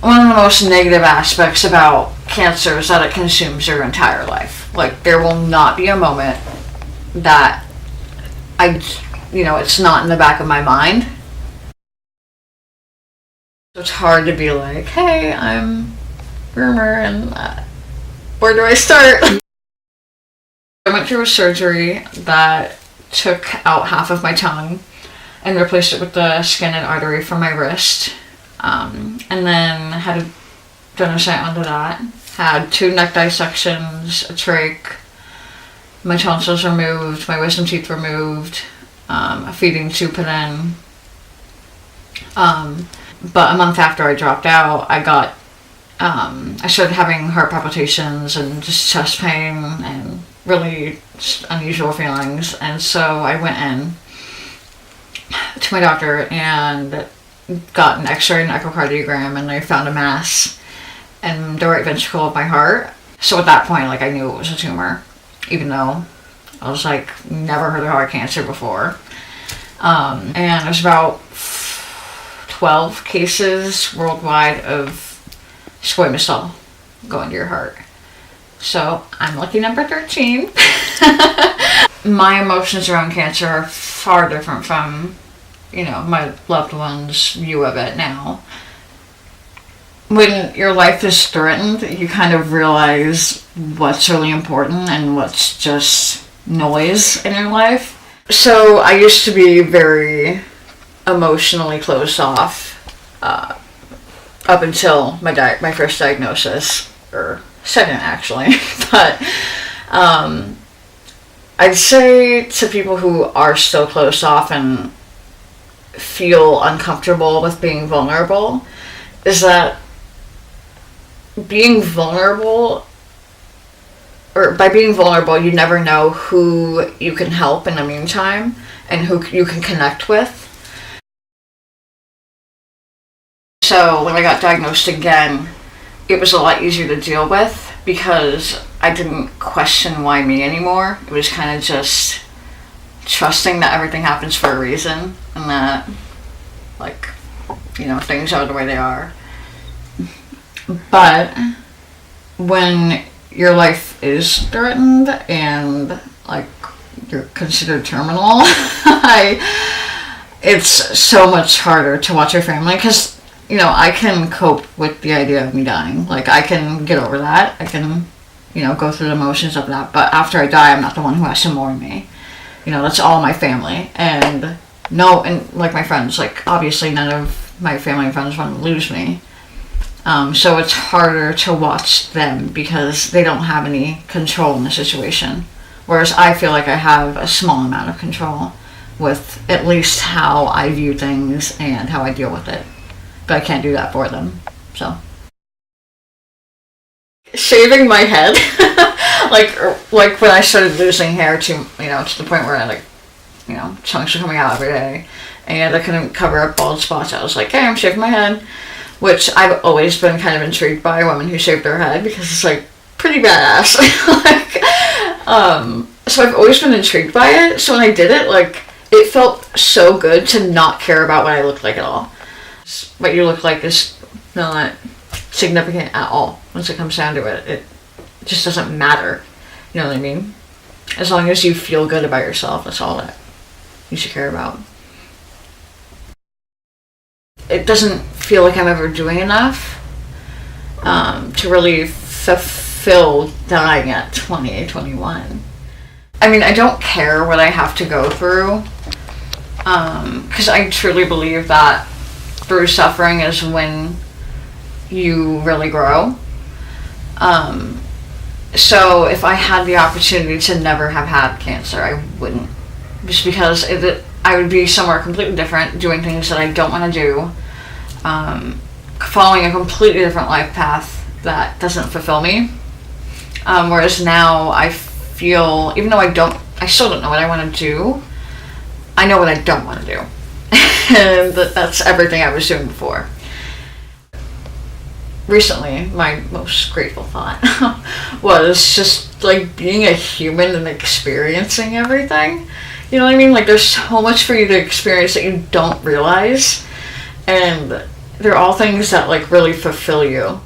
one of the most negative aspects about cancer is that it consumes your entire life. Like, there will not be a moment that it's not in the back of my mind. It's hard to be like, hey, I'm Rumerrr, and where do I start? I went through a surgery that took out half of my tongue and replaced it with the skin and artery from my wrist. And then had a donor site onto that. Had 2 neck dissections, a trach, my tonsils removed, my wisdom teeth removed, a feeding tube put in. But a month after I dropped out, I started having heart palpitations and just chest pain and really unusual feelings. And so I went in to my doctor and got an x-ray and echocardiogram, and they found a mass in the right ventricle of my heart. So at that point, like, I knew it was a tumor, even though I was like, never heard of heart cancer before. And there's about 12 cases worldwide of squamous cell going to your heart. So I'm lucky number 13. My emotions around cancer are far different from, my loved ones' view of it now. When your life is threatened, you kind of realize what's really important and what's just noise in your life. So I used to be very emotionally closed off up until my first diagnosis, or second actually. But I'd say to people who are still closed off and feel uncomfortable with being vulnerable, is that being vulnerable, or by being vulnerable, you never know who you can help in the meantime and who you can connect with. So when I got diagnosed again, it was a lot easier to deal with because I didn't question why me anymore. It was kind of just trusting that everything happens for a reason and that, things are the way they are. But when your life is threatened and, you're considered terminal, it's so much harder to watch your family because, I can cope with the idea of me dying. I can get over that. I can, go through the motions of that. But after I die, I'm not the one who has to mourn me. That's all my family. And my friends, obviously none of my family and friends want to lose me. So it's harder to watch them because they don't have any control in the situation. Whereas I feel like I have a small amount of control with at least how I view things and how I deal with it. But I can't do that for them, so. Shaving my head, like when I started losing hair to the point where I chunks are coming out every day, and I couldn't cover up bald spots. I was like, hey, I'm shaving my head, which I've always been kind of intrigued by women who shave their head because it's pretty badass. So I've always been intrigued by it. So when I did it, it felt so good to not care about what I looked like at all. What you look like is not significant at all once it comes down to it. It just doesn't matter. You know what I mean? As long as you feel good about yourself, that's all that you should care about. It doesn't feel like I'm ever doing enough to really fulfill dying at 20, 21. I mean, I don't care what I have to go through because I truly believe that through suffering is when you really grow. So if I had the opportunity to never have had cancer, I wouldn't. Just because I would be somewhere completely different, doing things that I don't want to do, following a completely different life path that doesn't fulfill me. Whereas now I feel, even though I still don't know what I want to do, I know what I don't want to do. And that's everything I was doing before. Recently, my most grateful thought was just being a human and experiencing everything. You know what I mean? There's so much for you to experience that you don't realize. And they're all things that like really fulfill you.